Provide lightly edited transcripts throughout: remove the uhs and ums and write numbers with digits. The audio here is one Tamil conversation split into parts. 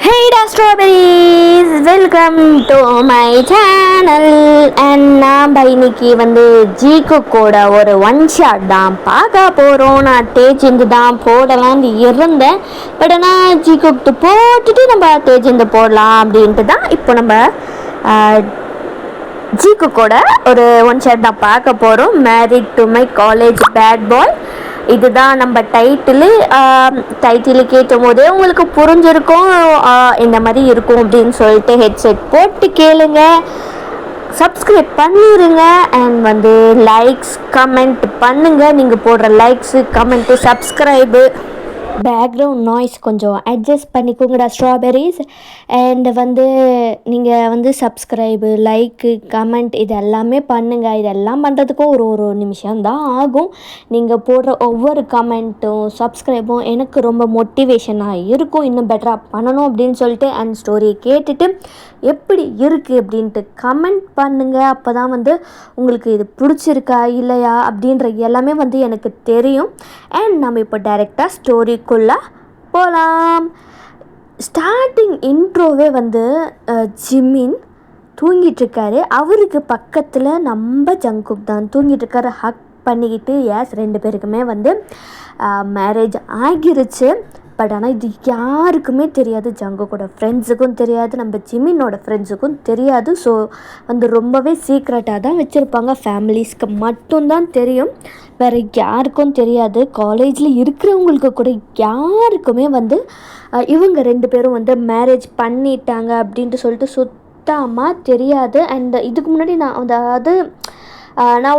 Hey strawberries, welcome to my channel. And நாம் இன்னைக்கு ஜீகோட ஒரு ஒன் ஷாட் தான் பார்க்க போகிறோம். நான் தேஜிந்து தான் போடலான்னு இருந்தேன், பட் ஆனால் ஜீகோக்கு போட்டுட்டு நம்ம தேஜிந்து போடலாம் அப்படின்ட்டு தான் இப்போ நம்ம ஜீகோட ஒரு ஒன் ஷாட் தான் பார்க்க போகிறோம். Married to my college bad boy. இதுதான் நம்ம டைட்டிலு கேட்டும் போதே உங்களுக்கு புரிஞ்சிருக்கும் இந்த மாதிரி இருக்கும் அப்படின்னு சொல்லிட்டு. ஹெட்செட் போட்டு கேளுங்க, சப்ஸ்கிரைப் பண்ணிடுங்க, அண்ட் லைக்ஸ் கமெண்ட் பண்ணுங்கள். நீங்கள் போடுற likes comment subscribe background noise கொஞ்சம் அட்ஜஸ்ட் பண்ணிக்கோங்கடா ஸ்ட்ராபெரிஸ். அண்ட் நீங்கள் சப்ஸ்கிரைபு லைக்கு கமெண்ட் இது எல்லாமே பண்ணுங்கள். இதெல்லாம் பண்ணுறதுக்கும் ஒரு நிமிஷம்தான் ஆகும். நீங்கள் போடுற ஒவ்வொரு கமெண்ட்டும் சப்ஸ்கிரைபும் எனக்கு ரொம்ப மோட்டிவேஷனாக இருக்கும், இன்னும் பெட்டராக பண்ணணும் அப்படின்னு சொல்லிட்டு. அண்ட் ஸ்டோரியை கேட்டுட்டு எப்படி இருக்குது அப்படின்ட்டு கமெண்ட் பண்ணுங்கள். அப்போ தான் உங்களுக்கு இது பிடிச்சிருக்கா இல்லையா அப்படின்ற எல்லாமே எனக்கு தெரியும். அண்ட் நம்ம இப்போ டைரெக்டாக ஸ்டோரிக்குள்ளே போகலாம். ஸ்டார்டிங் இன்ட்ரோவே ஜிமின் தூங்கிட்டுருக்காரு. அவருக்கு பக்கத்தில் நம்ம ஜங்குக் தான் தூங்கிட்டுருக்காரு, ஹக் பண்ணிக்கிட்டு. ரெண்டு பேருக்குமே மேரேஜ் ஆகிருச்சு. பட் ஆனால் இது யாருக்குமே தெரியாது, ஜங்குக்கோட ஃப்ரெண்ட்ஸுக்கும் தெரியாது, நம்ம ஜிமினோட ஃப்ரெண்ட்ஸுக்கும் தெரியாது. ஸோ ரொம்பவே சீக்ரெட்டாக தான் வச்சுருப்பாங்க, ஃபேமிலிஸ்க்கு மட்டும்தான் தெரியும், வேறு யாருக்கும் தெரியாது. காலேஜில் இருக்கிறவங்களுக்கு கூட யாருக்குமே இவங்க ரெண்டு பேரும் மேரேஜ் பண்ணிட்டாங்க அப்படின்ட்டு சொல்லிட்டு சுத்தமாக தெரியாது. அண்ட் இதுக்கு முன்னாடி நான்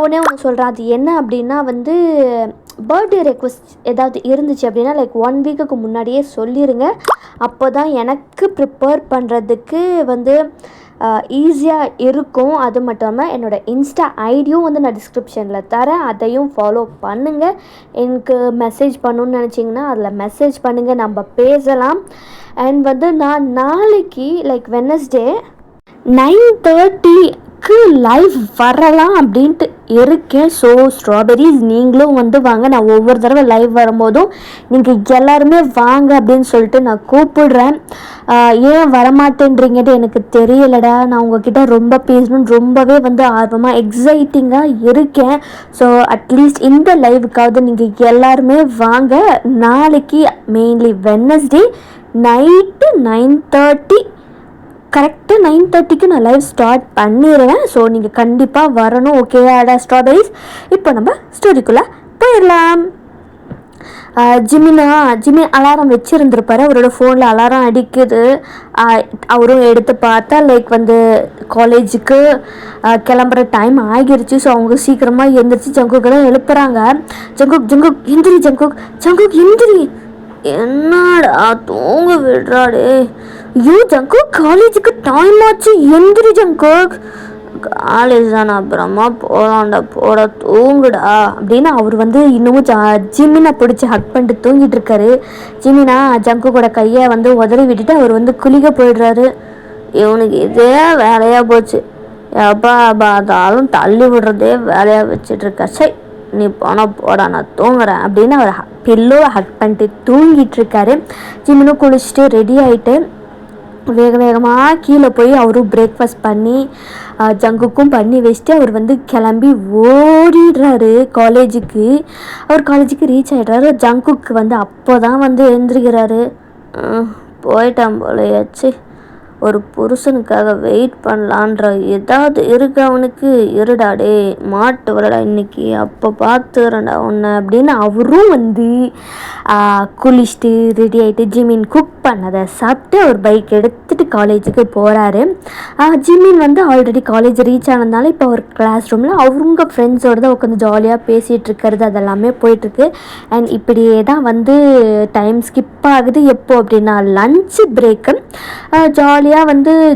ஒன்றே ஒன்று சொல்கிறேன். அது என்ன அப்படின்னா பர்த்டே ரெக்வெஸ்ட் ஏதாவது இருந்துச்சு அப்படின்னா லைக் 1 வீக்குக்கு முன்னாடியே சொல்லிடுங்க. அப்போ தான் எனக்கு ப்ரிப்பேர் பண்ணுறதுக்கு ஈஸியாக இருக்கும். அது மட்டும் இல்லாமல் என்னோடய இன்ஸ்டா ஐடியும் நான் டிஸ்கிரிப்ஷனில் தரேன், அதையும் ஃபாலோ பண்ணுங்கள். எனக்கு மெசேஜ் பண்ணணுன்னு நினச்சிங்கன்னா அதில் மெசேஜ் பண்ணுங்கள், நம்ம பேசலாம். அண்ட் நான் நாளைக்கு லைக் வெட்னஸ்டே 9:30 லைவ் வரலாம் அப்படின்ட்டு இருக்கேன். ஸோ ஸ்ட்ராபெரிஸ் நீங்களும் வாங்க. நான் ஒவ்வொரு தடவை லைவ் வரும்போதும் நீங்கள் எல்லாருமே வாங்க அப்படின்னு சொல்லிட்டு நான் கூப்பிடுறேன். ஏன் வரமாட்டேன்றீங்கன்னு எனக்கு தெரியலடா. நான் உங்ககிட்ட ரொம்ப பேசணும்னு ரொம்பவே ஆர்வமாக எக்ஸைட்டிங்காக இருக்கேன். ஸோ அட்லீஸ்ட் இந்த லைவுக்காவது நீங்கள் எல்லாருமே வாங்க. நாளைக்கு மெயின்லி வெட்னஸ்டே நைட்டு 9:30 கரெக்டாக 9:30க்கு நான் லைவ் ஸ்டார்ட் பண்ணிடுவேன். ஸோ நீங்கள் கண்டிப்பாக வரணும், ஓகேடா ஸ்ட்ராபெரிஸ். இப்போ நம்ம ஸ்டோரிக்குள்ளே போயிடலாம். ஜிமின் அலாரம் வச்சுருந்துருப்பாரு, அவரோட ஃபோனில் அலாரம் அடிக்குது. அவரும் எடுத்து பார்த்தா லைக் காலேஜுக்கு கிளம்புற டைம் ஆகிருச்சு. ஸோ அவங்க சீக்கிரமாக எழுந்திரிச்சு ஜங்குக்கு தான் எழுப்புறாங்க. ஜங்குக் எந்திரி, ஜங்குக் எந்திரி, என்னடா தூங்க விடுறாடே. ஐயோ ஜங்குக், காலேஜுக்கு டைம் ஆச்சு, எந்திரி ஜங்குக். காலேஜ் தானே, அப்புறமா போகலாண்டா, போட தூங்குடா அப்படின்னு அவர் இன்னமும் ஜிமினை பிடிச்சி ஹக் பண்ணிட்டு தூங்கிட்டு இருக்காரு. ஜிமினா ஜங்குக்கோட கையை உதறி விட்டுட்டு அவர் குளிக்க போயிடுறாரு. இவனுக்கு இதே வேலையாக போச்சு, எப்பா பார்த்தாலும் தள்ளி விடுறதே வேலையாக வச்சிட்ருக்கா. சரி நீ போனால் போடா, நான் தூங்குறேன் அப்படின்னு அவர் பில்லோவை ஹக் பண்ணிட்டு தூங்கிட்டுருக்காரு. ஜிமினும் குளிச்சுட்டு ரெடி ஆகிட்டு வேகமாக கீழே போய் அவரும் பிரேக்ஃபாஸ்ட் பண்ணி ஜங்குக்கும் பண்ணி வச்சுட்டு அவர் கிளம்பி ஓடிடுறாரு காலேஜுக்கு. அவர் காலேஜுக்கு ரீச் ஆகிடுறாரு. ஜங்குக்கு அப்போ தான் எழுந்திரிக்கிறாரு. போயிட்டான் போலையாச்சு, ஒரு புருஷனுக்காக வெயிட் பண்ணலான்ற ஏதாவது இருக்கு அவனுக்கு. இருடாடே மாட்டு வரடா இன்னைக்கு, அப்போ பார்த்துறேன்டா உன்னை அப்படின்னு அவரும் குளிச்சுட்டு ரெடி ஆகிட்டு ஜிமின் குக் பண்ணதை சாப்பிட்டு அவர் பைக் எடுத்துகிட்டு காலேஜுக்கு போகிறாரு. ஜிமின் ஆல்ரெடி காலேஜ் ரீச் ஆனதுனால இப்போ அவர் கிளாஸ் ரூமில் அவங்க ஃப்ரெண்ட்ஸோடு தான் உட்காந்து ஜாலியாக பேசிகிட்டு இருக்கிறது அதெல்லாமே போயிட்டுருக்கு. அண்ட் இப்படியே தான் டைம் ஸ்கிப் ஆகுது. எப்போ அப்படின்னா லன்ச்சு பிரேக்கு. ஜாலியாக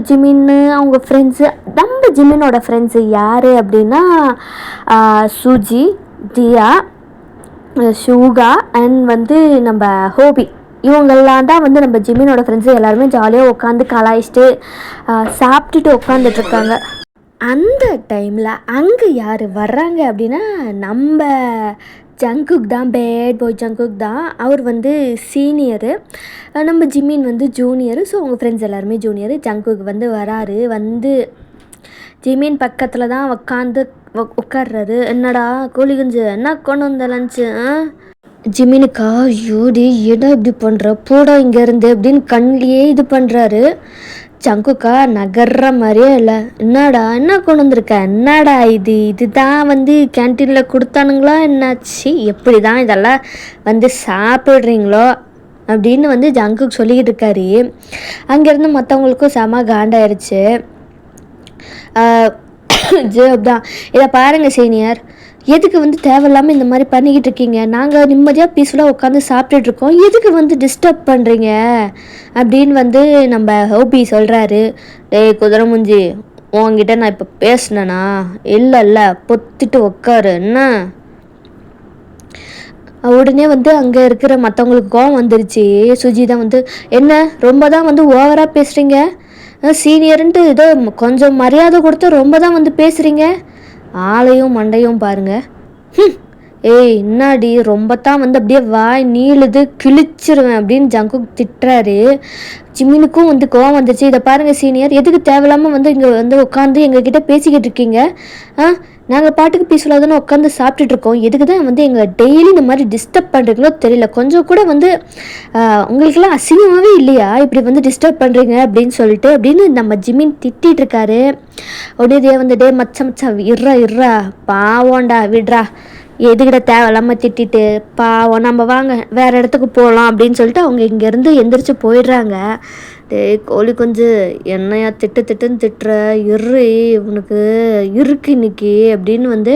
ஜிமின் அவங்க ஃப்ரெண்ட்ஸு, நம்ம ஜிமினோட ஃப்ரெண்ட்ஸு யார் அப்படின்னா சுஜி, தியா, ஷூகா அண்ட் நம்ம ஹோபி, இவங்கெல்லாம் தான் நம்ம ஜிமினோட ஃப்ரெண்ட்ஸு. எல்லாருமே ஜாலியாக உட்காந்து கலாய்ச்சிட்டு சாப்பிட்டுட்டு உட்காந்துட்ருக்காங்க. அந்த டைமில் அங்கே யார் வர்றாங்க அப்படின்னா நம்ம ஜங்குக் தான், பேட் பாய் ஜங்குக் தான். அவர் வந்து சீனியரு, நம்ம ஜிமின் வந்து ஜூனியரு. ஸோ அவங்க ஃப்ரெண்ட்ஸ் எல்லாருமே ஜூனியரு. ஜங்குக் வந்து வராரு, வந்து ஜிமின் பக்கத்தில் தான் உட்கார்றாரு. என்னடா கோழி குஞ்சு, என்ன கொண்டு வந்த லஞ்சு? ஜிமினுக்கா, ஐயோடி ஏடா இப்படி பண்ணுற, போடா இங்கேருந்து அப்படின்னு கண்ணிலேயே இது பண்ணுறாரு. ஜங்குக்கா நகர்ற மாதிரியே இல்லை. என்னடா என்ன கொண்டு வந்திருக்க, என்னடா இதுதான் வந்து கேன்டீனில் கொடுத்தானுங்களா என்னாச்சு, எப்படி தான் இதெல்லாம் வந்து சாப்பிட்றீங்களோ அப்படின்னு வந்து ஜங்குக்கு சொல்லிக்கிட்டு இருக்காரு. அங்கேருந்து மற்றவங்களுக்கும் செம காண்டாயிருச்சு. தான் இதை பாருங்கள் சீனியர், எதுக்கு வந்து தேவையில்லாமல் இந்த மாதிரி பண்ணிக்கிட்டு இருக்கீங்க, நாங்கள் நிம்மதியாக பீஸ்ஃபுல்லாக உட்காந்து சாப்பிட்டுட்ருக்கோம், எதுக்கு வந்து டிஸ்டர்ப் பண்ணுறீங்க அப்படின்னு வந்து நம்ம ஹோபி சொல்கிறாரு. டேய் குதிரை முஞ்சி, உங்ககிட்ட நான் இப்போ பேசினேனா? இல்லை பொத்திட்டு உட்காரு என்ன. உடனே வந்து அங்கே இருக்கிற மற்றவங்களுக்கு கோவம் வந்துருச்சு. சுஜி தான் வந்து, என்ன ரொம்ப தான் வந்து ஓவராக பேசுகிறீங்க, சீனியர்ன்ட்டு ஏதோ கொஞ்சம் மரியாதை கொடுத்து ரொம்ப தான் வந்து பேசுகிறீங்க, ஆளையும் மண்டையும் பாருங்க. ஏய் என்னாடி ரொம்ப தான் வந்து அப்படியே வாய் நீளுது, கிழிச்சிருவேன் அப்படின்னு ஜங்குக் திட்டுறாரு. ஜிமினுக்கும் வந்து கோவம் வந்துருச்சு. இதை பாருங்கள் சீனியர், எதுக்கு தேவையில்லாமல் வந்து இங்கே வந்து உட்காந்து எங்ககிட்ட பேசிக்கிட்டு இருக்கீங்க, நாங்கள் பாட்டுக்கு பீஸ்ஃபுல்லாக தானே உட்காந்து சாப்பிட்டுட்ருக்கோம், எதுக்கு தான் வந்து எங்களை டெய்லி இந்த மாதிரி டிஸ்டர்ப் பண்ணுறீங்களோ தெரியல, கொஞ்சம் கூட வந்து உங்களுக்கெல்லாம் அசிங்கமாகவே இல்லையா இப்படி வந்து டிஸ்டர்ப் பண்ணுறீங்க அப்படின்னு சொல்லிட்டு அப்படின்னு நம்ம ஜிமின் திட்டிகிட்டு இருக்காரு. உடனே வந்து டே மச்சா இர்றா பாவோண்டா விட்றா, எதுக்கிட்ட தேவையில்லாமல் திட்டிட்டு பாவம், நம்ம வாங்க வேறு இடத்துக்கு போகலாம் அப்படின்னு சொல்லிட்டு அவங்க இங்கேருந்து எந்திரிச்சு போயிடுறாங்க. டேய் கோழி கொஞ்சம் என்னையா திட்டுன்னு திட்டுற, உனக்கு இருக்கு இன்னைக்கு அப்படின்னு வந்து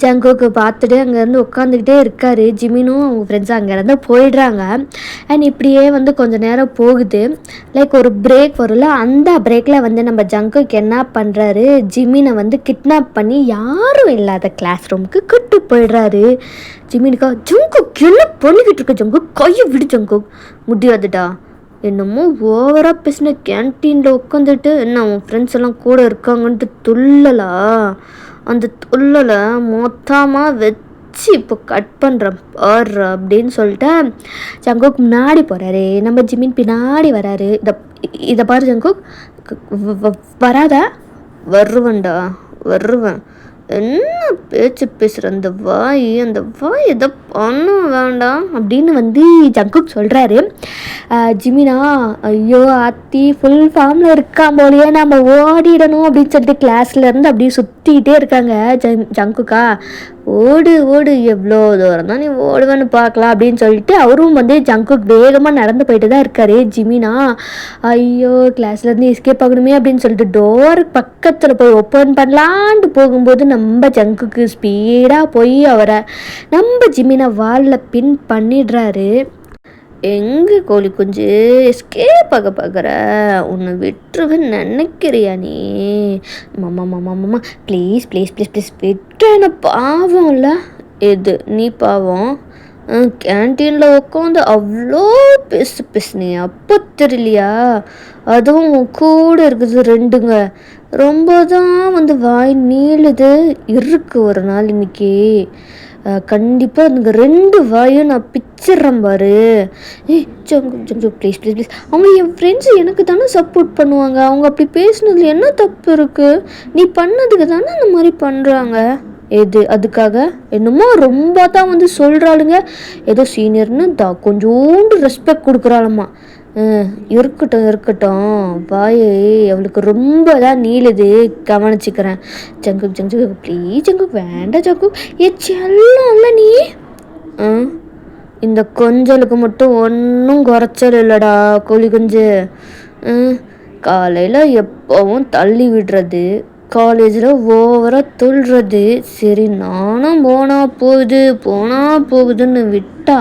ஜங்குக்கு பார்த்துட்டு அங்கேருந்து உட்காந்துக்கிட்டே இருக்காரு. ஜிமினும் அவங்க ஃப்ரெண்ட்ஸும் அங்கேருந்து போயிடுறாங்க. அண்ட் இப்படியே வந்து கொஞ்சம் நேரம் போகுது. லைக் ஒரு பிரேக் வரும்ல, அந்த பிரேக்கில் வந்து நம்ம ஜங்குக்கு என்ன பண்ணுறாரு, ஜிமினை வந்து கிட்னாப் பண்ணி யாரும் இல்லாத கிளாஸ் ரூமுக்கு கூட்டு போயிடுறாரு. ஜிமினுக்கா, ஜங்குக் என்ன பண்ணிக்கிட்டு இருக்க ஜங்குக், கையை விடு ஜங்குக், முடியாதுடா, என்னமோ ஓவராக பேசின, கேன்டீனில் உட்காந்துட்டு என்ன உன் ஃப்ரெண்ட்ஸ் எல்லாம் கூட இருக்காங்கன்ட்டு துள்ளலா, அந்த துள்ளலை மொத்தமாக வச்சு இப்போ கட் பண்ணுறேன் பாரு அப்படின்னு சொல்லிட்டு ஜங்குக் முன்னாடி போகிறாரு. நம்ம ஜிமின் பின்னாடி வராரு. இதை பாரு ஜங்குக், வராதா? வருவேன் என்ன பேச்சு பேசுகிற, அந்த வாய் எதை பண்ண வேண்டாம் அப்படின்னு வந்து ஜங்குக் சொல்கிறாரு. ஜிமினா, ஐயோ ஆத்தி ஃபுல் ஃபார்மில் இருக்கான் போலையே, நம்ம ஓடிடணும் அப்படின்னு சொல்லிட்டு கிளாஸ்லேருந்து அப்படியே சுற்றிக்கிட்டே இருக்காங்க. ஜங்குக்கா, ஓடு எவ்வளோ தூரம் தான் நீ ஓடுவேன்னு பார்க்கலாம் அப்படின்னு சொல்லிட்டு அவரும் வந்து ஜங்குக் வேகமாக நடந்து போயிட்டு தான் இருக்காரு. ஜிமினா, ஐயோ கிளாஸ்லேருந்து எஸ்கேப் ஆகணுமே அப்படின்னு சொல்லிட்டு டோர் பக்கத்தில் போய் ஓப்பன் பண்ணலான்ட்டு போகும்போது நம்ம ஜங்குக்கு ஸ்பீடாக போய் அவரை நம்ம ஜிமினை வாலில் பின் பண்ணிடுறாரு. எங்கே கோழி குஞ்சு எஸ்கேப் ஆக பார்க்குற, உன்னை விட்டுருவேன்னு நினைக்கிறியா நீ? மாமா ப்ளீஸ் விட்டுறேன்னு, பாவம் இல்லை எது நீ பாவம், கேன்டீனில் உட்காந்து அவ்வளோ பேசுனே அப்போ தெரியலையா, அதுவும் கூட இருக்குது ரெண்டுங்க, ரொம்ப தான் வந்து வாய் நீளுது, இருக்கு ஒரு நாள் இன்னைக்கு கண்டிப்பாக அதுங்க ரெண்டு வாயும் நான் பிச்சிட்றேன் பாரு. ஜங்கு ப்ளீஸ் அவங்க என் ஃப்ரெண்ட்ஸ் எனக்கு தானே சப்போர்ட் பண்ணுவாங்க, அவங்க அப்படி பேசுனதுல என்ன தப்பு இருக்குது, நீ பண்ணதுக்கு தானே அந்த மாதிரி பண்ணுறாங்க, எது அதுக்காக என்னமோ ரொம்ப தான் வந்து சொல்கிறாளுங்க, ஏதோ சீனியர்னு கொஞ்சோண்டு ரெஸ்பெக்ட் கொடுக்குறாளம்மா. இருக்கட்டும் வாயே அவளுக்கு ரொம்ப தான் நீளுது, கவனிச்சுக்கிறேன். ஜங்கு ப்ளீஸ் ஜங்கு, வேண்டாம் ஜங்கு, செல்லம் இல்லை நீ. இந்த கொஞ்சலுக்கு மட்டும் ஒன்றும் குறைச்சல் இல்லைடா கோழி குஞ்சு. காலையில் எப்போவும் தள்ளி விடுறது, காலேஜில் ஓவராக துள்ளுறது, சரி நானும் போனா போகுதுன்னு விட்டா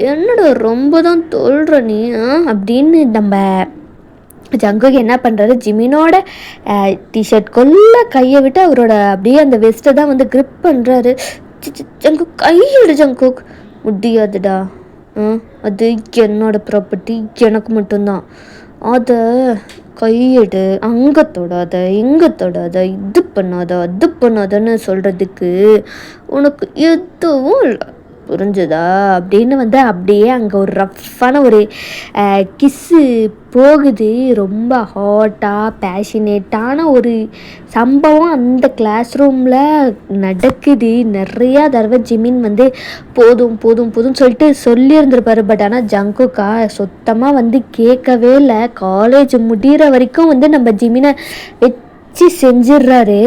என்னடா ரொம்ப தான் தொல்ற நீ அப்படின்னு நம்ம ஜங்குக்கு என்ன பண்ணுறாரு, ஜிமினோட டிஷர்ட்குள்ளே கையை விட்டு அவரோட அப்படியே அந்த வெஸ்ட்டை தான் வந்து கிரிப் பண்ணுறாரு. ஜங்குக் கையிடு ஜங்குக், முடியாதுடா, அது என்னோட ப்ராப்பர்ட்டி, எனக்கு மட்டும்தான், அதை கையெடு, அங்கே தொடாத, இங்கே தொடாத, இது பண்ணாத, அது பண்ணாதன்னு சொல்கிறதுக்கு உனக்கு எதுவும் இல்லை, புரிஞ்சுதா அப்படின்னு வந்து அப்படியே அங்கே ஒரு ரஃப்பான ஒரு கிஸ்ஸு போகுது. ரொம்ப ஹாட்டாக பேஷனேட்டான ஒரு சம்பவம் அந்த கிளாஸ் ரூமில் நடக்குது. நிறையா தடவை ஜிமின் வந்து போதும் போதும் போதும்னு சொல்லிட்டு சொல்லியிருந்திருப்பாரு. பட் ஆனால் ஜங்குக்கா சுத்தமாக வந்து கேட்கவே இல்லை. காலேஜ் முடிகிற வரைக்கும் வந்து நம்ம ஜிமினை வச்சு செஞ்சிடுறாரு.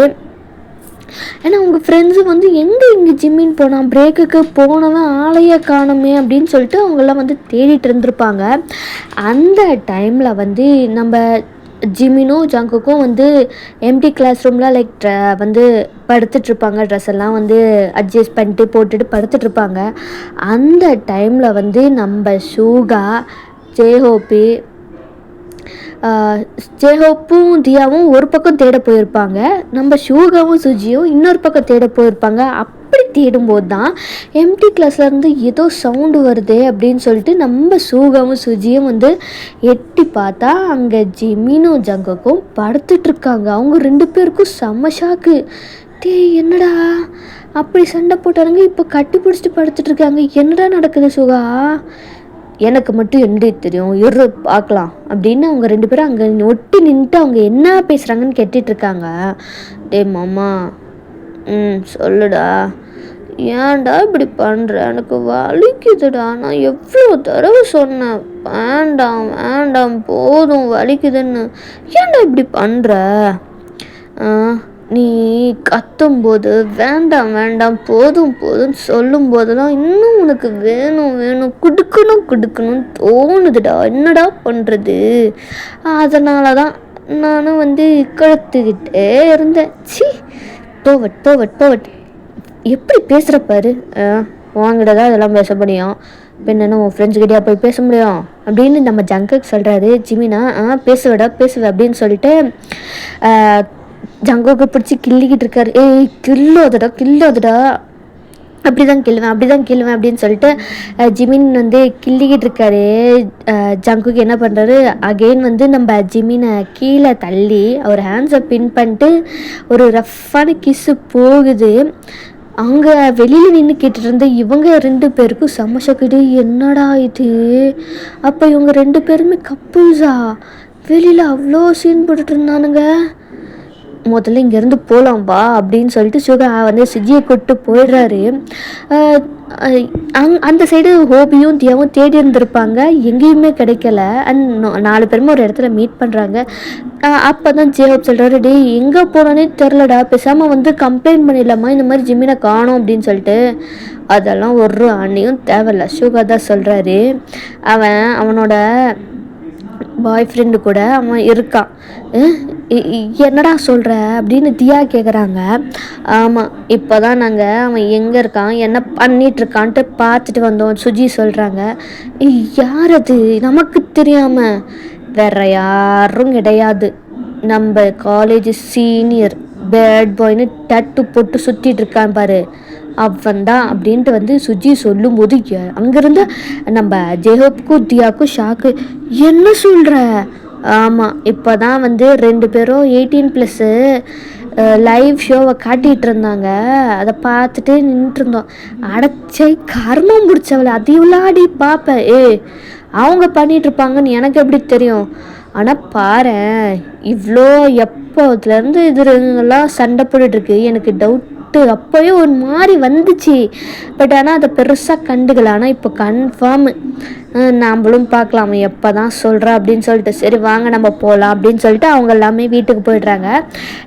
ஏன்னா உங்கள் ஃப்ரெண்ட்ஸு வந்து இங்கே ஜிம்மின் போனான், பிரேக்குக்கு போனவன் ஆளையே காணுமே அப்படின்னு சொல்லிட்டு அவங்கெல்லாம் வந்து தேடிட்டு இருந்திருப்பாங்க. அந்த டைமில் வந்து நம்ம ஜிமினும் ஜங்குக்கும் வந்து எம்டி கிளாஸ் ரூமில் லைக் வந்து படுத்துட்ருப்பாங்க. ட்ரெஸ் எல்லாம் வந்து அட்ஜஸ்ட் பண்ணிட்டு போட்டுட்டு படுத்துட்ருப்பாங்க. அந்த டைமில் வந்து நம்ம ஷூகா, ஜேஹோப்பி, ஜேஹோப்பும் தியாவும் ஒரு பக்கம் தேட போயிருப்பாங்க. நம்ம ஷூகாவும் சுஜியும் இன்னொரு பக்கம் தேட போயிருப்பாங்க. அப்படி தேடும்போது தான் எம்டி கிளாஸ்லேருந்து ஏதோ சவுண்டு வருதே அப்படின்னு சொல்லிட்டு நம்ம ஷூகாவும் சுஜியும் வந்து எட்டி பார்த்தா அங்கே ஜிமினும் ஜங்குக்கும் படுத்துட்ருக்காங்க. அவங்க 2 பேருக்கும் செம்ம ஷாக்கு. என்னடா அப்படி சண்டை போட்டாருங்க, இப்போ கட்டி பிடிச்சிட்டு படுத்துட்ருக்காங்க, என்னடா நடக்குது சுகா? எனக்கு மட்டும் எப்படி தெரியும், இரு பார்க்கலாம் அப்படின்னு அவங்க 2 பேரும் அங்கே ஒட்டி நின்றுட்டு அவங்க என்ன பேசுகிறாங்கன்னு கேட்டுட்ருக்காங்க. டே மாமா, சொல்லுடா, ஏன்டா இப்படி பண்ணுற, எனக்கு வலிக்குதுடா, நான் எவ்வளோ தடவை சொன்னேன் வேண்டாம் வேண்டாம் போதும் வலிக்குதுன்னு, ஏன்டா இப்படி பண்ணுற? நீ கத்தும்போது வேண்டாம் வேண்டாம் போதும் போதும்னு சொல்லும்போதெல்லாம் இன்னும் உனக்கு வேணும் வேணும் கொடுக்கணும்னு தோணுதுடா, என்னடா பண்ணுறது? அதனால தான் நானும் வந்து கழுத்துக்கிட்டே இருந்தேன். போவட் எப்படி பேசுகிறப்பாரு, வாங்கிட்ட தான் இதெல்லாம் பேச முடியும், என்னென்ன உன் ஃப்ரெண்ட்ஸ்கிட்டயா போய் பேச முடியும் அப்படின்னு நம்ம ஜங்குக்கு சொல்கிறாரு. ஜிமினா பேசுவ அப்படின்னு சொல்லிட்டு ஜங்குக்கு பிடிச்சி கிள்ளிக்கிட்டு இருக்காரு. கில்லாதடா அப்படிதான் கிள்ளுவேன் அப்படின்னு சொல்லிட்டு ஜிமின் வந்து கிள்ளிக்கிட்டு இருக்காரு. ஜங்குக்கு என்ன பண்ணுறாரு, அகெயின் வந்து நம்ம ஜிமினை கீழே தள்ளி அவர் ஹேண்ட்ஸை பின் பண்ணிட்டு ஒரு ரஃப்பான கிஸ்ஸு போகுது. அங்கே வெளியில் நின்று கேட்டுட்டு இருந்த இவங்க 2 பேருக்கும் செம்ம ஷாக்கு. என்னடா இது, அப்போ இவங்க 2 பேருமே கப்புள்ஸா? வெளியில் அவ்வளோ சீன் போட்டுட்டு இருந்தானுங்க. முதல்ல இங்கேருந்து போகலாம் வா அப்படின்னு சொல்லிட்டு சுகா வந்து சுஜியை கூப்பிட்டு போயிடுறாரு. அந்த சைடு ஹோபியும் தியாவும் தேடி இருந்திருப்பாங்க, எங்கேயுமே கிடைக்கல. அண்ட் 4 பேருமே ஒரு இடத்துல மீட் பண்ணுறாங்க. அப்போ தான் ஜேஹோப் சொல்கிறாரு, டே எங்கே போனானே தெரிலடா, பேசாமல் வந்து கம்ப்ளைண்ட் பண்ணிடலாமா இந்த மாதிரி ஜிமினை காணோம் அப்படின்னு சொல்லிட்டு. அதெல்லாம் ஒரு அண்ணியும் தேவையில்ல, சுகா தான் சொல்கிறாரு. அவனோட பாய் ஃப்ரெண்டு கூட அவன் இருக்கான். என்னடா சொல்கிற அப்படின்னு தியா கேட்குறாங்க. ஆமாம், இப்போ தான் நாங்கள் அவன் எங்கே இருக்கான் என்ன பண்ணிகிட்ருக்கான்ட்டு பார்த்துட்டு வந்தோம் சுஜி சொல்கிறாங்க. யார் அது? நமக்கு தெரியாமல் வேற யாரும் கிடையாது, நம்ம காலேஜ் சீனியர் பேட் பாய்னு டட்டு போட்டு சுற்றிட்டு இருக்கான் பாரு, அவன் தான் அப்படின்ட்டு வந்து சுஜி சொல்லும்போது அங்கேருந்து நம்ம ஜேஹோப்புக்கும் தியாவுக்கும் ஷாக்கு. என்ன சொல்கிற? ஆமாம், இப்போ தான் வந்து 2 பேரும் 18+ லைவ் ஷோவை காட்டிகிட்டு இருந்தாங்க, அதை பார்த்துட்டு நின்றுருந்தோம். அடைச்சை கர்மம் பிடிச்சவளை அது விளையாடி பார்ப்பேன். அவங்க பண்ணிகிட்ருப்பாங்கன்னு எனக்கு எப்படி தெரியும்? ஆனால் பாரு, இவ்வளோ எப்போதுலேருந்து இதுலாம் சண்டை போட்டுட்ருக்கு, எனக்கு டவுட்டு அப்போயே ஒரு மாதிரி வந்துச்சு. பட் ஆனால் அதை பெருசாக கண்டுக்கல. ஆனால் இப்போ கன்ஃபார்மு நாம்ளும் பார்க்கலாம் எப்போ தான் சொல்கிறா அப்படின்னு சொல்லிட்டு. சரி வாங்க நம்ம போகலாம் அப்படின்னு சொல்லிட்டு அவங்க எல்லாமே வீட்டுக்கு போயிடுறாங்க.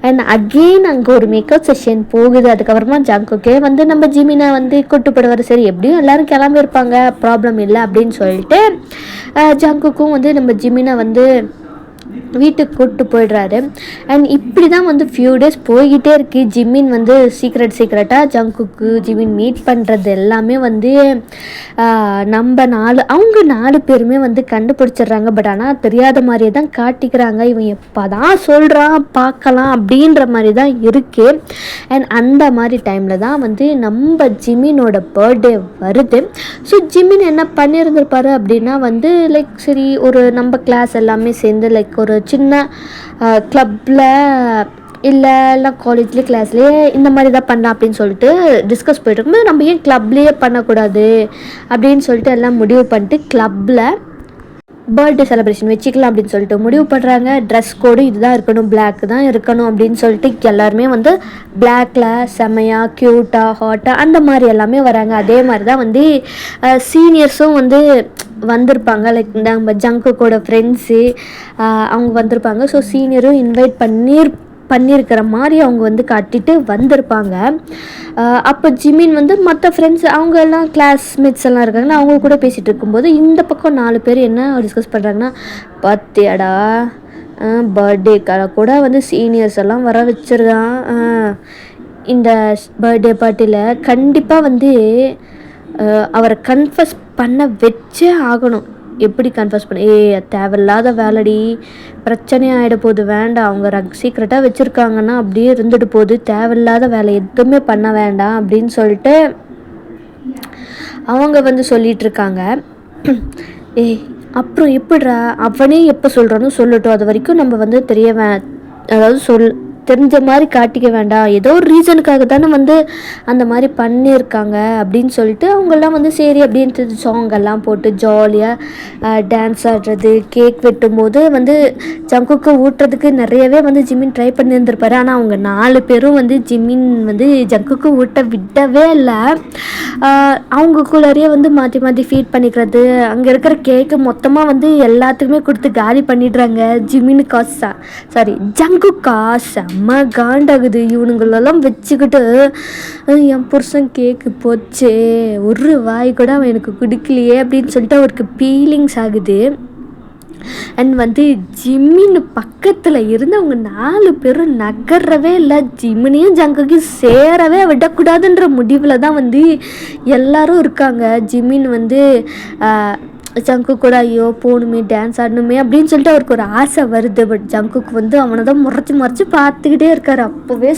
அண்ட் அகெயின் அங்கே ஒரு மேக்கப் செஷன் போகுது. அதுக்கப்புறமா ஜங்குக்கே வந்து நம்ம ஜிமினை வந்து கூட்டுப்படுவார். சரி எப்படியும் எல்லோரும் கிளம்பியிருப்பாங்க, ப்ராப்ளம் இல்லை அப்படின்னு சொல்லிட்டு ஜங்குக்கும் வந்து நம்ம ஜிமினை வந்து வீட்டுக்கு கூப்பிட்டு போயிடுறாரு. அண்ட் இப்படி தான் வந்து ஃபியூ டேஸ் போய்கிட்டே இருக்குது. ஜிமின் வந்து சீக்ரெட்டாக ஜங்குக்கு ஜிமின் மீட் பண்ணுறது எல்லாமே வந்து நம்ம அவங்க 4 பேருமே வந்து கண்டுபிடிச்சிடுறாங்க. பட் ஆனால் தெரியாத மாதிரியே தான் காட்டிக்கிறாங்க. இவன் எப்போ தான் சொல்கிறான் பார்க்கலாம் அப்படின்ற மாதிரி தான் இருக்குது. அண்ட் அந்த மாதிரி டைமில் தான் வந்து நம்ம ஜிமினோட பர்த்டே வருது. ஸோ ஜிமின் என்ன பண்ணியிருந்திருப்பாரு அப்படின்னா வந்து லைக் சரி ஒரு நம்ம கிளாஸ் எல்லாமே சேர்ந்து லைக் ஒரு சின்ன கிளப்பில் இல்லை காலேஜ்லேயே கிளாஸ்லேயே இந்த மாதிரி தான் பண்ணலாம் அப்படின்னு சொல்லிட்டு டிஸ்கஸ் போய்ட்டு இருக்கும்போது நம்ம ஏன் கிளப்லேயே பண்ணக்கூடாது அப்படின்னு சொல்லிட்டு எல்லாம் முடிவு பண்ணிட்டு கிளப்பில் பர்த்டே செலிப்ரேஷன் வச்சுக்கலாம் அப்படின்னு சொல்லிட்டு முடிவு பண்ணுறாங்க. ட்ரெஸ் கோடு இதுதான் இருக்கணும், பிளாக் தான் இருக்கணும் அப்படின்னு சொல்லிட்டு எல்லாருமே வந்து பிளாக்ல செமையாக க்யூட்டாக ஹாட்டாக அந்த மாதிரி எல்லாமே வராங்க. அதே மாதிரி தான் வந்து சீனியர்ஸும் வந்து வந்திருப்பாங்க. லைக் நம்ம ஜங்குக்கோட ஃப்ரெண்ட்ஸு அவங்க வந்திருப்பாங்க. ஸோ சீனியரும் இன்வைட் பண்ணியிருக்கிற மாதிரி அவங்க வந்து காட்டிட்டு வந்திருப்பாங்க. அப்போ ஜிமின் வந்து மற்ற ஃப்ரெண்ட்ஸ் அவங்க எல்லாம் கிளாஸ்மேட்ஸ் எல்லாம் இருக்காங்கன்னா அவங்க கூட பேசிகிட்டு இருக்கும்போது இந்த பக்கம் 4 பேர் என்ன டிஸ்கஸ் பண்ணுறாங்கன்னா, பார்த்தியாடா பர்த்டேக்காக கூட வந்து சீனியர்ஸ் எல்லாம் வர வச்சிருக்கான். இந்த பர்த்டே பார்ட்டியில் கண்டிப்பாக வந்து அவரை கன்ஃபஸ் பண்ண வச்சே ஆகணும். எப்படி கன்ஃபஸ் பண்ண தேவையில்லாத வேலைடி, பிரச்சனையாக ஆகிட போகுது, வேண்டாம். அவங்க சீக்ரெட்டாக வச்சுருக்காங்கன்னா அப்படியே இருந்துட்டு போகுது, தேவையில்லாத வேலை எதுவுமே பண்ண வேண்டாம் அப்படின்னு சொல்லிட்டு அவங்க வந்து சொல்லிகிட்டு இருக்காங்க. அப்புறம் எப்படிடா அவனே எப்போ சொல்கிறானோ சொல்லட்டும், அது வரைக்கும் நம்ம வந்து அதாவது தெரிஞ்ச மாதிரி காட்டிக்க வேண்டாம், ஏதோ ஒரு ரீசனுக்காக தானே வந்து அந்த மாதிரி பண்ணியிருக்காங்க அப்படின்னு சொல்லிட்டு அவங்கெல்லாம் வந்து சரி அப்படின்ட்டு சாங்கெல்லாம் போட்டு ஜாலியாக டான்ஸ் ஆடுறது, கேக் வெட்டும் போது வந்து ஜங்குக்கு ஊட்டுறதுக்கு நிறையவே வந்து ஜிமின் ட்ரை பண்ணியிருந்திருப்பாரு. ஆனால் அவங்க 4 பேரும் வந்து ஜிமின் வந்து ஜங்குக்கு ஊட்ட விடவே இல்லை. அவங்களுக்குள்ளாரையே வந்து மாற்றி ஃபீட் பண்ணிக்கிறது, அங்கே இருக்கிற கேக்கு மொத்தமாக வந்து எல்லாத்துக்குமே கொடுத்து காலி பண்ணிடுறாங்க. ஜங்குக்கா செம்ம காண்டாகுது. இவனுங்களெல்லாம் வச்சுக்கிட்டு என் புருஷன் கேக்கு போச்சே, ஒரு வாய் கூட அவன் எனக்கு குடிக்கலையே அப்படின்னு சொல்லிட்டு அவருக்கு ஃபீலிங்ஸ் ஆகுது. அண்ட் வந்து ஜிம்மின் பக்கத்தில் இருந்து அவங்க 4 பேரும் நகரவே இல்லை. ஜிம்மினையும் ஜங்குக்கும் சேரவே விடக்கூடாதுன்ற முடிவில் தான் வந்து எல்லாரும் இருக்காங்க. ஜிம்மின் வந்து ஜங்கு கூட ஐயோ போகணுமே, டான்ஸ் ஆடணுமே அப்படின்னு சொல்லிட்டு அவருக்கு ஒரு ஆசை வருது. பட் ஜங்குக்கு வந்து அவனை தான் முறைச்சி பார்த்துக்கிட்டே இருக்கார். அப்போவே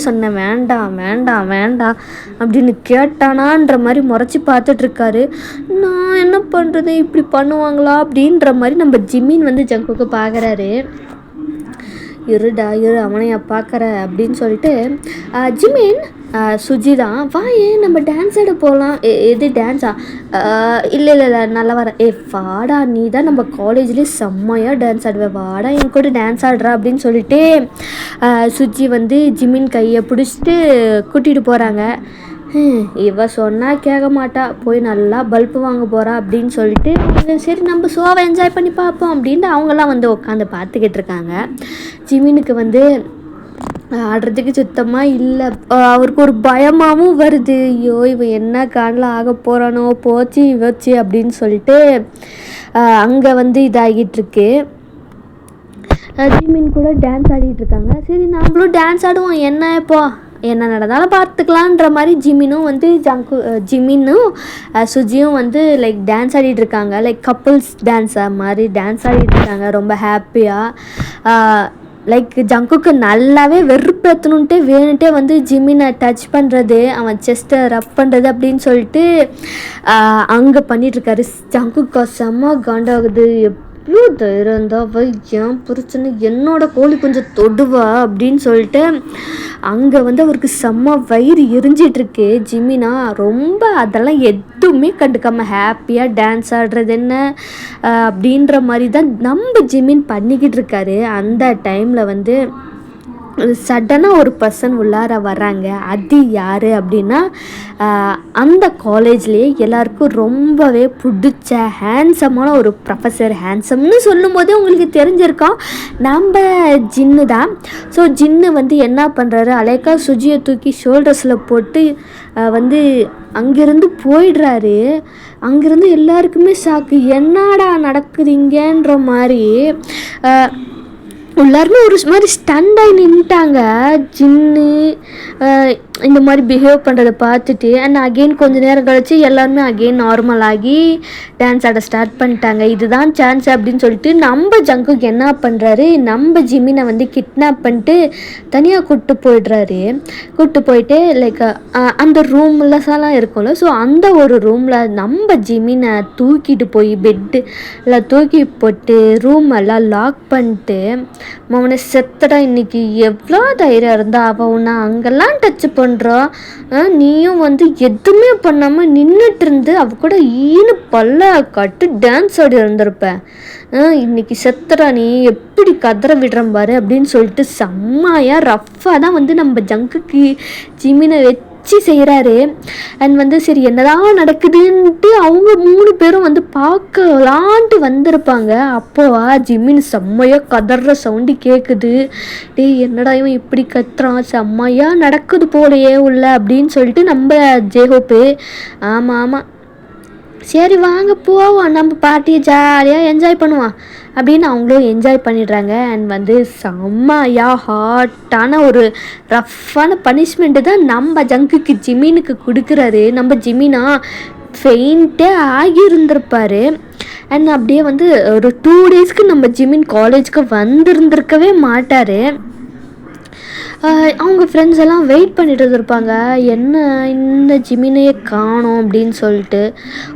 சொன்னேன் வேண்டாம் அப்படின்னு கேட்டானான்ற மாதிரி முறைச்சி பார்த்துட்ருக்காரு. நான் என்ன பண்ணுறது, இப்படி பண்ணுவாங்களா அப்படின்ற மாதிரி நம்ம ஜிமின் வந்து ஜங்குக்கு பார்க்குறாரு. இரு அவனையா பார்க்குற அப்படின்னு சொல்லிட்டு ஜிமின் சுஜி தான் ஏன் நம்ம டான்ஸ் ஆட போகலாம். எது டான்ஸா? இல்லை நல்லா வர. வாடா, நீ தான் நம்ம காலேஜ்லேயே செம்மையாக டான்ஸ் ஆடுவேன், வாடா என் கூட டான்ஸ் ஆடுறா அப்படின்னு சொல்லிட்டு சுஜி வந்து ஜிமின் கையை பிடிச்சிட்டு கூட்டிகிட்டு போகிறாங்க. இவ சொன்னால் கேட்க மாட்டா, போய் நல்லா பல்பு வாங்க போகிறா அப்படின்னு சொல்லிட்டு சரி நம்ம ஷோவை என்ஜாய் பண்ணி பார்ப்போம் அப்படின்ட்டு அவங்கெல்லாம் வந்து உட்காந்து பார்த்துக்கிட்டு இருக்காங்க. ஜிமினுக்கு வந்து ஆடுறதுக்கு சுத்தமாக இல்லை. அவருக்கு ஒரு பயமாகவும் வருது. ஐயோ இவன் என்ன காணல ஆக போகிறானோ, போச்சு அப்படின்னு சொல்லிட்டு அங்கே வந்து இதாகிட்டுருக்கு. ஜிமின் கூட டான்ஸ் ஆடிட்டு இருக்காங்க. சரி நம்மளும் டான்ஸ் ஆடுவோம், என்ன நடந்தாலும் பார்த்துக்கலான்ற மாதிரி ஜிமினும் சுஜியும் வந்து லைக் டான்ஸ் ஆடிட்டு இருக்காங்க. லைக் கப்புள்ஸ் டான்ஸாக மாதிரி டான்ஸ் ஆடிட்டு இருக்காங்க ரொம்ப ஹாப்பியாக. லைக் ஜங்குக்கு நல்லாவே வெறுப்பேற்றணுன்ட்டே வேணுன்ட்டே வந்து ஜிமினை டச் பண்ணுறது, அவன் செஸ்ட்டை ரப் பண்ணுறது அப்படின்னு சொல்லிட்டு அங்கே பண்ணிகிட்ருக்காரு. ஜங்குக்கா செம்ம காண்டாகுது. எவ்வளோ தைரியம் இருந்தால் ஏன் பிரச்சனை என்னோட கோழி கொஞ்சம் தொடுவா அப்படின்னு சொல்லிட்டு அங்கே வந்து அவருக்கு செம்ம வயிறு எரிஞ்சிட்ருக்கு. ஜிமினா ரொம்ப அதெல்லாம் எதுவுமே கண்டுக்காம ஹாப்பியாக டான்ஸ் ஆடுறது என்ன அப்படின்ற மாதிரி தான் நம்ம ஜிமின் பண்ணிக்கிட்டு இருக்காரு. அந்த டைமில் வந்து சடனாக ஒரு பர்சன் உள்ளார வர்றாங்க. அது யார் அப்படின்னா அந்த காலேஜ்லேயே எல்லாருக்கும் ரொம்பவே பிடிச்ச ஹேண்ட்ஸமான ஒரு ப்ரொஃபஸர். ஹேண்ட்ஸம்னு சொல்லும் போதே உங்களுக்கு தெரிஞ்சிருக்கோம், நம்ம ஜின்னு தான். ஸோ ஜின்னு வந்து என்ன பண்ணுறாரு, அலேக்கா சுஜியை தூக்கி ஷோல்டர்ஸில் போட்டு வந்து அங்கேருந்து போயிடுறாரு. அங்கேருந்து எல்லாருக்குமே ஷாக்கு, என்னடா நடக்குதுங்கன்ற மாதிரி. எல்லாருமே ஒரு மாதிரி ஸ்டண்டாகி நின்ட்டாங்க. ஜின்னு இந்த மாதிரி பிஹேவ் பண்ணுறதை பார்த்துட்டு. அண்ட் அகெயின் கொஞ்சம் நேரம் கழிச்சு எல்லாருமே அகெயின் நார்மல் ஆகி டான்ஸ் ஆட ஸ்டார்ட் பண்ணிட்டாங்க. இதுதான் சான்ஸ் அப்படின்னு சொல்லிட்டு நம்ம ஜங்குக்கு என்ன பண்ணுறாரு, நம்ம ஜிமினை வந்து கிட்னாப் பண்ணிட்டு தனியாக கூப்பிட்டு போயிடுறாரு. கூப்பிட்டு போயிட்டு லைக் அந்த ரூம்லலாம் இருக்கும்ல, ஸோ அந்த ஒரு ரூமில் நம்ம ஜிமினை தூக்கிட்டு போய் பெட்டில் தூக்கி போட்டு ரூம் எல்லாம் லாக் பண்ணிட்டு, அவனை செத்தடா இன்னைக்கு எவ்வளோ தைரியம் இருந்தா அவள் உன்னை அங்கெல்லாம் டச் பண்ணுறான், நீயும் வந்து எதுவுமே பண்ணாமல் நின்றுட்டு இருந்து அவ கூட ஈனு பல்ல கட்டு டான்ஸ் ஆடி இருந்திருப்ப, இன்னைக்கு செத்தடா நீ எப்படி கதற விடுறேன் பாரு அப்படின்னு சொல்லிட்டு செம்மையாக ரஃப்பாக தான் வந்து நம்ம ஜங்குக்கு ஜிமினை வச்சு செய்கிறாரு. அண்ட் வந்து சரி என்னதான் நடக்குதுன்ட்டு அவங்க 3 பேரும் வந்து பார்க்கலான்ட்டு வந்திருப்பாங்க. அப்போவா ஜிமின் செம்மையாக கதற சவுண்டு கேட்குது. டேய் என்னடா இவன் இப்படி கத்துறான், செம்மையாக நடக்குது போலையே உள்ள அப்படின்னு சொல்லிட்டு நம்ம ஜேஹோப்பு ஆமாம் ஆமாம் சரி வாங்க போவோம், நம்ம பார்ட்டியை ஜாலியாக என்ஜாய் பண்ணுவான் அப்படின்னு அவங்களும் என்ஜாய் பண்ணிடுறாங்க. அண்ட் வந்து செம்மையாக ஹாட்டான ஒரு ரஃப்பான பனிஷ்மெண்ட்டு தான் நம்ம ஜங்குக்கு ஜிமினுக்கு கொடுக்குறாரு. நம்ம ஜிமினா ஃபெயின்ட்டே ஆகியிருந்திருப்பார். அண்ட் அப்படியே வந்து ஒரு 2 டேஸ்க்கு நம்ம ஜிமின் காலேஜுக்கு வந்திருந்திருக்கவே மாட்டார். அவங்க ஃப்ரெண்ட்ஸ் எல்லாம் வெயிட் பண்ணிட்டு இருந்திருப்பாங்க, என்ன இந்த ஜிமினையே காணோம் அப்படின்னு சொல்லிட்டு.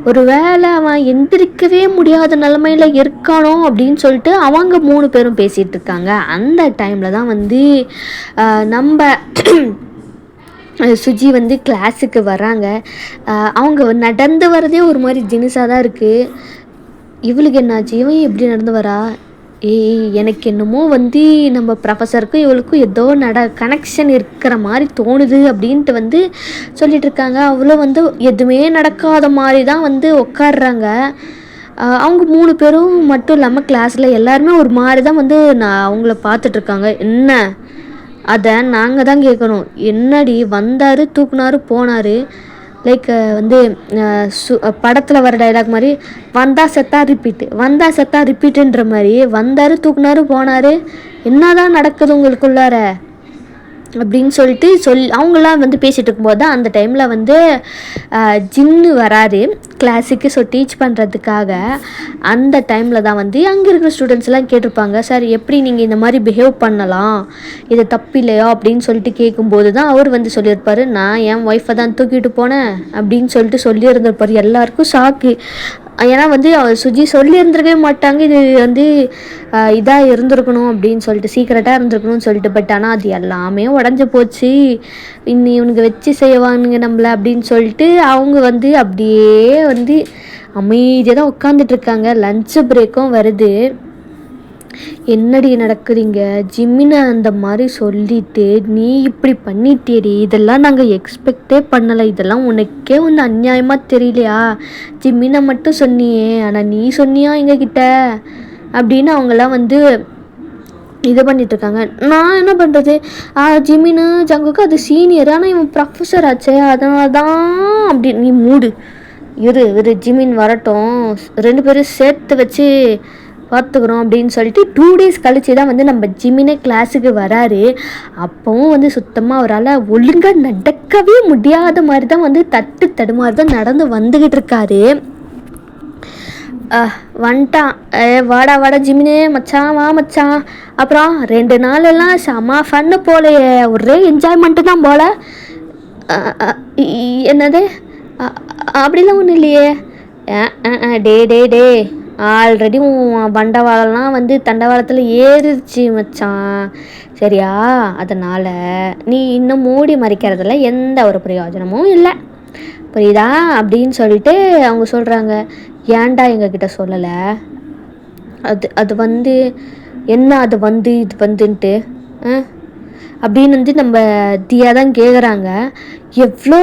ஒரு வேளை அவன் எந்திரிக்கவே முடியாத நிலமையில இருக்கானோ அப்படின்னு சொல்லிட்டு அவங்க 3 பேரும் பேசிகிட்டு இருக்காங்க. அந்த டைமில் தான் வந்து நம்ம சுஜி வந்து கிளாஸுக்கு வராங்க. அவங்க நடந்து வரதே ஒரு மாதிரி ஜினிஸாக தான் இருக்குது. இவளுக்கு என்னாச்சு, இவன் எப்படி நடந்து வரா, எனக்கு என்னமோ வந்து நம்ம ப்ரொஃபஸருக்கும் இவளுக்கும் ஏதோ கனெக்ஷன் இருக்கிற மாதிரி தோணுது அப்படின்ட்டு வந்து சொல்லிட்டு இருக்காங்க. அவ்வளோ வந்து எதுவுமே நடக்காத மாதிரி தான் வந்து உட்காடுறாங்க. அவங்க 3 பேரும் மட்டும் இல்லாமல் கிளாஸில் எல்லாருமே ஒரு மாதிரி தான் வந்து அவங்கள பார்த்துட்ருக்காங்க. என்ன அதை நாங்கள் தான் கேட்கணும், என்னடி வந்தார் தூக்குனாரு போனார், லைக் வந்து படத்தில் வர டைலாக் மாதிரி வந்தா செத்தா ரிப்பீட்டுன்ற மாதிரி வந்தார் தூக்குனாரு போனார், என்னதான் நடக்குது உங்களுக்குள்ளார அப்படின்னு சொல்லிட்டு அவங்களாம் வந்து பேசிகிட்டு இருக்கும்போது தான் அந்த டைமில் வந்து ஜின்னு வராரு கிளாஸுக்கு. ஸோ டீச் பண்ணுறதுக்காக அந்த டைமில் தான் வந்து அங்கே இருக்கிற ஸ்டூடெண்ட்ஸ்லாம் கேட்டிருப்பாங்க, சார் எப்படி நீங்கள் இந்த மாதிரி பிஹேவ் பண்ணலாம், இது தப்பு இல்லையா அப்படின்னு சொல்லிட்டு கேட்கும்போது தான் அவர் வந்து சொல்லியிருப்பார், நான் என் ஒய்ஃபை தான் தூக்கிட்டு போனேன் அப்படின்னு சொல்லிட்டு சொல்லியிருந்திருப்பார். எல்லாருக்கும் ஷாக்கு. ஏன்னா வந்து சுஜி சொல்லியிருந்துருக்கவே மாட்டாங்க, இது வந்து இதாக இருந்திருக்கணும் அப்படின்னு சொல்லிட்டு, சீக்கிரட்டாக இருந்திருக்கணும்னு சொல்லிட்டு. பட் ஆனால் அது எல்லாமே உடஞ்சி போச்சு, இன்னி இவனுக்கு வச்சு செய்வானுங்க நம்மளை அப்படின்னு சொல்லிட்டு அவங்க வந்து அப்படியே வந்து அமைதியாக தான் உட்காந்துட்ருக்காங்க. லஞ்சு பிரேக்கும் வருது. என்னடி நடக்குதுங்க, ஜிம்மினை அந்த மாதிரி சொல்லிட்டு நீ இப்படி பண்ணிட்டேடி, இதெல்லாம் நாங்கள் எக்ஸ்பெக்டே பண்ணலை, இதெல்லாம் உனக்கே ஒன்று அநியாயமாக தெரியலையா, ஜிம்மினை மட்டும் சொன்னியே ஆனால் நீ சொன்னியா எங்ககிட்ட அப்படின்னு அவங்கெல்லாம் வந்து இது பண்ணிட்டுருக்காங்க. நான் என்ன பண்ணுறது, ஜிம்மின்னு ஜங்குக்கு அது சீனியர், ஆனால் இவன் ப்ரொஃபஸர் ஆச்சே அதனால தான் அப்படி. நீ மூடு, இரு ஜிம்மின் வரட்டும், 2 பேரும் சேர்த்து வச்சு பார்த்துக்குறோம் அப்படின்னு சொல்லிட்டு 2 டேஸ் கழிச்சு தான் வந்து நம்ம ஜிமினே கிளாஸுக்கு வராரு. அப்போவும் வந்து சுத்தமாக அவரால் ஒழுங்காக நடக்கவே முடியாத மாதிரி தான் வந்து தடுமாறி தான் நடந்து வந்துக்கிட்டு இருக்காரு. வந்துட்டான், வாடா ஜிமினே மச்சான், வா மச்சான். அப்புறம் 2 நாளெல்லாம் செம ஃபன்னு போலையே, ஒரே என்ஜாய்மெண்ட்டு தான் போல. என்னது அப்படிலாம் ஒன்றும் இல்லையே. டே ஆல்ரெடி உன் பண்டவாளம்லாம் வந்து தண்டவாளத்தில் ஏறிடுச்சு மச்சான், சரியா, அதனால் நீ இன்னும் மூடி மறைக்கிறதுல எந்த ஒரு பிரயோஜனமும் இல்லை, புரியுதா அப்படின்னு சொல்லிட்டு அவங்க சொல்கிறாங்க. ஏன்டா எங்ககிட்ட சொல்லலை, அது வந்து என்ன, அது வந்து இது வந்துன்ட்டு அப்படின்னு வந்து நம்ம தியா தான் கேட்குறாங்க. எவ்வளோ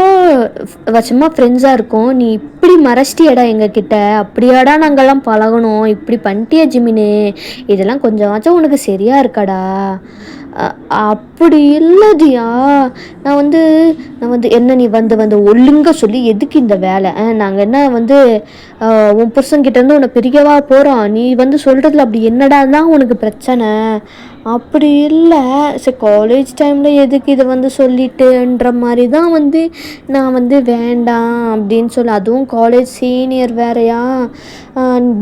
வருஷமாக ஃப்ரெண்ட்ஸாக இருக்கோம், நீ இப்படி மறைச்சிட்டியடா எங்ககிட்ட, அப்படியாடா நாங்கள்லாம் பழகணும், இப்படி பண்ணிட்டியா ஜிமினு, இதெல்லாம் கொஞ்சமாச்சும் உனக்கு சரியா இருக்காடா. அப்படி இல்லடியா, நான் வந்து என்ன நீ வந்து ஒழுங்கா சொல்லி எதுக்கு இந்த வேலை? நாங்கள் என்ன உன் புருஷன்கிட்டேருந்து உன்னை பிரிக்கவா போகிறோம்? நீ சொல்கிறதுல அப்படி என்னடா தான் உனக்கு பிரச்சனை? அப்படி இல்லை, சரி காலேஜ் டைமில் எதுக்கு இதை சொல்லிட்டுன்ற மாதிரி தான் நான் வேண்டாம் அப்படின்னு சொல்லி, அதுவும் காலேஜ் சீனியர் வேறையா,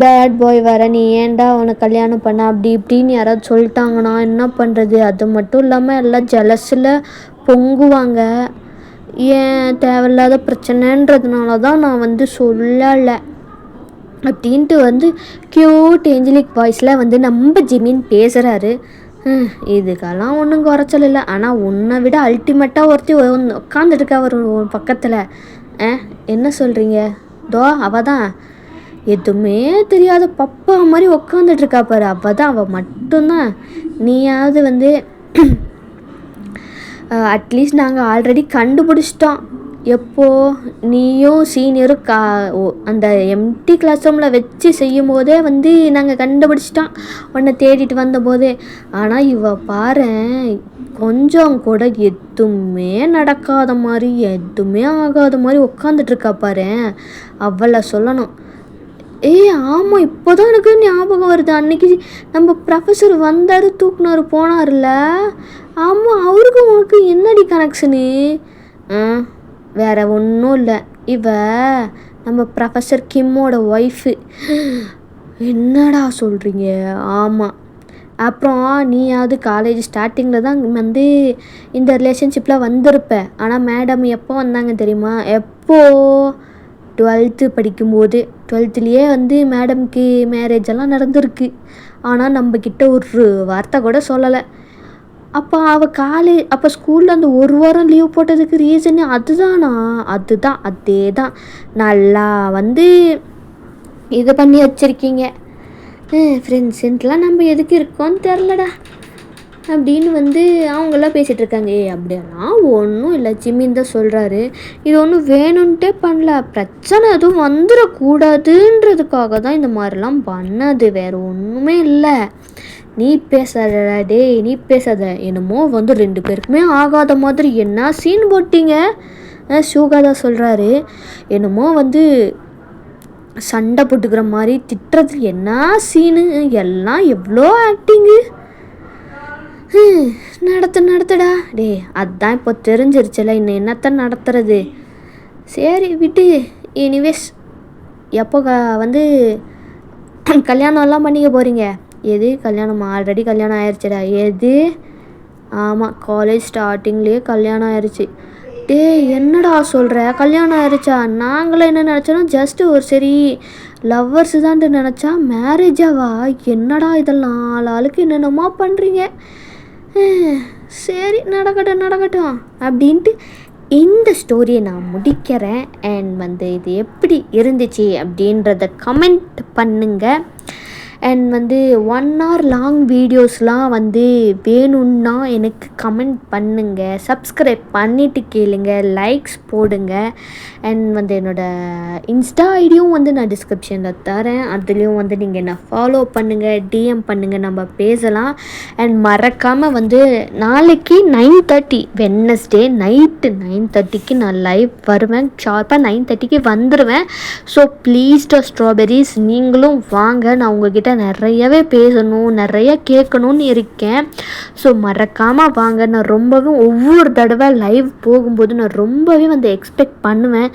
பேட் பாய் வேறு, நீ ஏன்டா அவனை கல்யாணம் பண்ண அப்படி இப்படின்னு யாராவது சொல்லிட்டாங்கன்னா என்ன பண்ணுறது? அது மட்டும் இல்லாமல் எல்லாம் ஜெலஸில் பொங்குவாங்க. ஏன் தேவையில்லாத பிரச்சனைன்றதுனால தான் நான் சொல்லலை அப்படின்ட்டு க்யூட் ஏஞ்சலிக் வாய்ஸில் நம்ம ஜிமின் பேசுகிறாரு. இதுக்கெல்லாம் ஒன்றும் குறைச்சல் இல்லை. ஆனால் உன்னை விட அல்டிமேட்டாக ஒருத்தி உட்காந்துருக்கா ஒரு பக்கத்தில். என்ன சொல்கிறீங்க? தோ அவள் தான், எதுவுமே தெரியாத பப்பா மாதிரி உட்காந்துட்ருக்கா பாரு, அவள் மட்டும்தான். நீயாவது அட்லீஸ்ட் நாங்கள் ஆல்ரெடி கண்டுபிடிச்சிட்டோம். எப்போ நீயும் சீனியரும் அந்த எம்டி கிளாஸ் ரூமில் வச்சு செய்யும் போதே நாங்கள் கண்டுபிடிச்சிட்டோம் உன்னை தேடிட்டு வந்தபோதே. ஆனால் இவ பாரு, கொஞ்சம் கூட எதுவுமே நடக்காத மாதிரி, எதுவுமே ஆகாத மாதிரி உட்காந்துட்ருக்கா பாரு. அவளை சொல்லணும். ஆமாம், இப்போ தான் எனக்கு ஞாபகம் வருது. அன்னைக்கு நம்ம ப்ரொஃபஸர் வந்தார், தூக்குனார், போனார்ல. ஆமாம், அவருக்கு உனக்கு என்னடி கனெக்ஷனு? வேறு ஒன்றும் இல்லை, இவ நம்ம ப்ரொஃபஸர் கிம்மோட ஒய்ஃபு. என்னடா சொல்கிறீங்க? ஆமாம். அப்புறம் நீயாவது காலேஜ் ஸ்டார்டிங்கில் தான் இந்த ரிலேஷன்ஷிப்பில் வந்திருப்ப. ஆனால் மேடம் எப்போ வந்தாங்க தெரியுமா? எப்போது? 12th படிக்கும்போது. 12th மேடம்க்கு மேரேஜ் எல்லாம் நடந்திருக்கு. ஆனால் நம்மக்கிட்ட ஒரு வார்த்தை கூட சொல்லலை. அப்போ அப்போ ஸ்கூலில் அந்த ஒரு வாரம் லீவ் போட்டதுக்கு ரீசனு அதுதானா? அதே தான். நல்லா இது பண்ணி வச்சுருக்கீங்க. ஃப்ரெண்ட்ஸுன்ட்டுலாம் நம்ம எதுக்கு இருக்கோன்னு தெரிலடா அப்படின்னு அவங்களாம் பேசிகிட்டு இருக்காங்க. அப்படியெல்லாம் ஒன்றும் இல்லை, ஜிமின் தான் சொல்கிறாரு. இது ஒன்றும் வேணும்ன்ட்டே பண்ணல, பிரச்சனை எதுவும் வந்துடக்கூடாதுன்றதுக்காக தான் இந்த மாதிரிலாம் பண்ணது, வேறு ஒன்றுமே இல்லை. நீ பேசாதடா டேய், நீ பேசாத. என்னமோ 2 பேருக்குமே ஆகாத மாதிரி என்ன சீன் போட்டிங்க? ஷூகாதா சொல்கிறாரு. என்னமோ சண்டை போட்டுக்கிற மாதிரி திட்டுறது என்ன சீனு? எல்லாம் எவ்வளோ ஆக்டிங்கு. நடத்துடா டே, அதுதான் இப்போ தெரிஞ்சிருச்சுல, இன்னும் என்னத்த நடத்துறது? சரி விட்டு. எனிவேஸ், எப்போ கல்யாணம்லாம் பண்ணிக்க போகிறீங்க? எது கல்யாணம்? ஆல்ரெடி கல்யாணம் ஆயிடுச்சுடா. எது? ஆமாம், காலேஜ் ஸ்டார்டிங்லேயே கல்யாணம் ஆயிடுச்சு. டே என்னடா சொல்கிற? கல்யாணம் ஆயிடுச்சா? நாங்களும் என்ன நினச்சோன்னா ஜஸ்ட்டு ஒரு சரி லவ்வர்ஸு தான்ட்டு நினச்சா மேரேஜாவா? என்னடா இதெல்லாம் ஆளுக்கு என்னென்னமா பண்ணுறீங்க? சரி நடக்கட்டும் அப்படின்ட்டு இந்த ஸ்டோரியை நான் முடிக்கிறேன். அண்ட் இது எப்படி இருந்துச்சு அப்படின்றத கமெண்ட் பண்ணுங்கள். அண்ட் 1 hour லாங் வீடியோஸ்லாம் வேணும்னா எனக்கு கமெண்ட் பண்ணுங்கள், சப்ஸ்கிரைப் பண்ணிவிட்டு கேளுங்க, லைக்ஸ் போடுங்க. அண்ட் என்னோடய இன்ஸ்டா ஐடியும் நான் டிஸ்கிரிப்ஷனில் தரேன். அதுலேயும் நீங்கள் என்ன ஃபாலோ பண்ணுங்கள், டிஎம் பண்ணுங்கள், நம்ம பேசலாம். அண்ட் மறக்காமல் நாளைக்கு 9:30 வெட்னஸ்டே நைட்டு 9:30க்கு நான் லைவ் வருவேன். ஷார்ப்பாக 9:30க்கு வந்துடுவேன். ஸோ ப்ளீஸ் ஸ்ட்ராபெரிஸ், நீங்களும் வாங்க. நான் உங்ககிட்ட நிறையவே பேசணும், நிறைய கேட்கணும்னு இருக்கேன். ஸோ மறக்காமல் வாங்க. நான் ரொம்பவே ஒவ்வொரு தடவை லைவ் போகும்போது நான் ரொம்பவே எக்ஸ்பெக்ட் பண்ணுவேன்.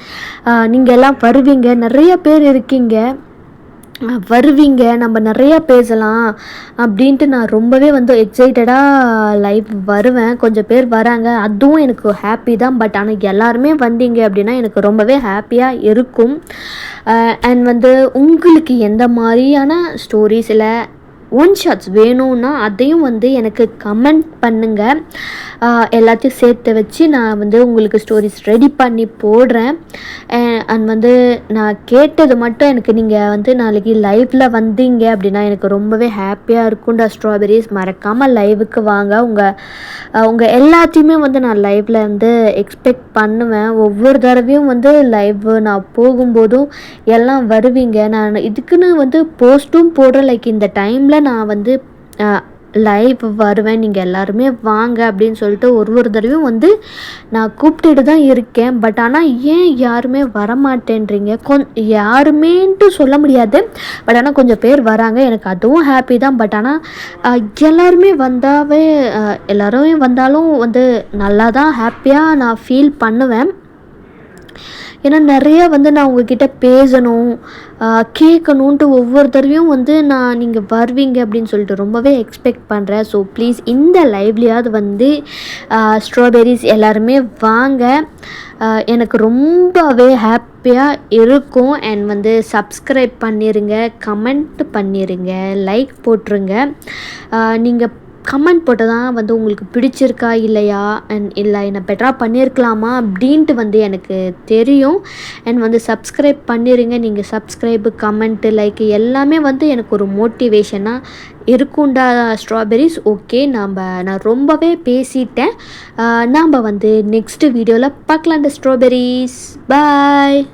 நீங்கள் எல்லாம் வருவீங்க, நிறைய பேர் இருக்கீங்க, வருவீங்க, நம்ம நிறையா பேசலாம் அப்படின்ட்டு நான் ரொம்பவே எக்ஸைட்டடாக லைவ் வருவேன். கொஞ்சம் பேர் வராங்க, அதுவும் எனக்கு ஹாப்பி தான். பட் ஆனால் எல்லாருமே வந்தீங்க அப்படின்னா எனக்கு ரொம்பவே ஹாப்பியாக இருக்கும். அண்ட் உங்களுக்கு எந்த மாதிரியான ஸ்டோரிஸ் இல்லை ஒன் ஷாட்ஸ் வேணும்னா அதையும் எனக்கு கமெண்ட் பண்ணுங்கள். எல்லாத்தையும் சேர்த்து வச்சு நான் உங்களுக்கு ஸ்டோரிஸ் ரெடி பண்ணி போடுறேன். அண்ட் வந்து நான் கேட்டது மட்டும் எனக்கு நீங்கள் வந்து நாளைக்கு லைவில் வந்தீங்க அப்படின்னா எனக்கு ரொம்பவே ஹாப்பியாக இருக்கும்டா ஸ்ட்ராபெரிஸ். மறக்காமல் லைவுக்கு வாங்க. உங்கள் எல்லாத்தையுமே வந்து நான் லைவில் வந்து எக்ஸ்பெக்ட் பண்ணுவேன். ஒவ்வொரு தடவையும் வந்து லைவ் நான் போகும்போதும் எல்லாம் வருவீங்க. நான் இதுக்குன்னு வந்து போஸ்ட்டும் போடுறேன். லைக் இந்த டைமில் நான் வந்து லைவ் வருவேன், நீங்கள் எல்லாருமே வாங்க அப்படின்னு சொல்லிட்டு ஒரு தடவையும் வந்து நான் கூப்பிட்டுட்டு தான் இருக்கேன். பட் ஆனால் ஏன் யாருமே வரமாட்டேன்றீங்க? யாருமேன்ட்டு சொல்ல முடியாது, பட் ஆனால் கொஞ்சம் பேர் வராங்க. எனக்கு அதுவும் ஹாப்பி தான். பட் ஆனால் எல்லாருமே எல்லாருமே வந்தாலும் வந்து நல்லா தான் ஹாப்பியாக நான் ஃபீல் பண்ணுவேன். ஏன்னா நிறைய வந்து நான் உங்ககிட்ட பேசணும், கேட்கணுன்ட்டு ஒவ்வொரு தடவையும் வந்து நீங்கள் வருவீங்க அப்படின்னு சொல்லிட்டு ரொம்பவே எக்ஸ்பெக்ட் பண்ணுறேன். ஸோ ப்ளீஸ் இந்த லைவ்லையாவது வந்து ஸ்ட்ராபெரிஸ் எல்லாருமே வாங்க. எனக்கு ரொம்பவே ஹாப்பியாக இருக்கும். அண்ட் வந்து சப்ஸ்கிரைப் பண்ணிடுங்க, கமெண்ட் பண்ணிடுங்க, லைக் போட்டுருங்க. நீங்கள் கமெண்ட் போட்டு தான் வந்து உங்களுக்கு பிடிச்சிருக்கா இல்லையா, அண்ட் இல்லை என்னை பெட்டராக பண்ணியிருக்கலாமா அப்படின்ட்டு வந்து எனக்கு தெரியும். அண்ட் வந்து சப்ஸ்கிரைப் பண்ணிடுங்க. நீங்கள் சப்ஸ்கிரைபு, கமெண்ட்டு, லைக் எல்லாமே வந்து எனக்கு ஒரு மோட்டிவேஷனாக இருக்கும்டா ஸ்ட்ராபெரிஸ். ஓகே, நான் ரொம்பவே பேசிட்டேன். நாம் வந்து நெக்ஸ்ட்டு வீடியோவில் பார்க்கலாம்டா ஸ்ட்ராபெரிஸ். பாய்.